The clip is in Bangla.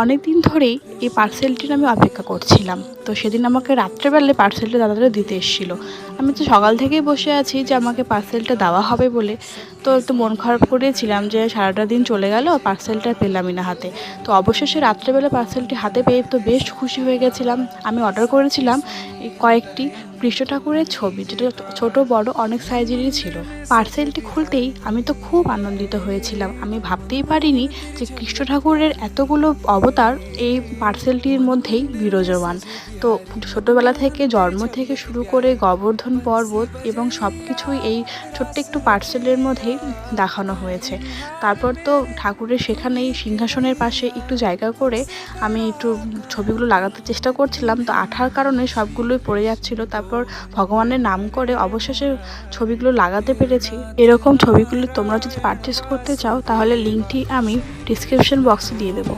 অনেক দিন ধরেই এই পার্সেলটির আমি অপেক্ষা করছিলাম। তো সেদিন আমাকে রাত্রেবেলায় পার্সেলটা দাদারা দিতে এসেছিলো। আমি তো সকাল থেকেই বসে আছি যে আমাকে পার্সেলটা দেওয়া হবে বলে। তো একটু মন খারাপ করেছিলাম যে সারাটা দিন চলে গেল, পার্সেলটা পেলামই না হাতে। তো অবশেষে রাত্রেবেলা পার্সেলটি হাতে পেয়ে তো বেশ খুশি হয়ে গেছিলাম। আমি অর্ডার করেছিলাম এই কয়েকটি কৃষ্ণ ঠাকুরের ছবি, যেটা ছোট বড় অনেক সাইজেরই ছিল। পার্সেলটি খুলতেই আমি তো খুব আনন্দিত হয়েছিলাম। আমি ভাবতেই পারিনি যে কৃষ্ণ ঠাকুরের এতগুলো অবতার এই পার্সেলটির মধ্যেই বিরাজমান। তো ছোটোবেলা থেকে জন্ম থেকে শুরু করে গোবর্ধন পর্বত এবং সব কিছুই এই ছোট্ট একটু পার্সেলের মধ্যেই দেখানো হয়েছে। তারপর তো ঠাকুরের সেখানেই সিংহাসনের পাশে একটু জায়গা করে আমি একটু ছবিগুলো লাগাতে চেষ্টা করছিলাম। তো আঠার কারণে সবগুলোই পড়ে যাচ্ছিলো। তারপর ভগবানের নাম করে অবশেষে ছবিগুলো লাগাতে পেরেছি। এরকম ছবিগুলো তোমরা যদি পারচেস করতে চাও তাহলে লিঙ্কটি আমি ডিসক্রিপশন বক্সে দিয়ে দেবো।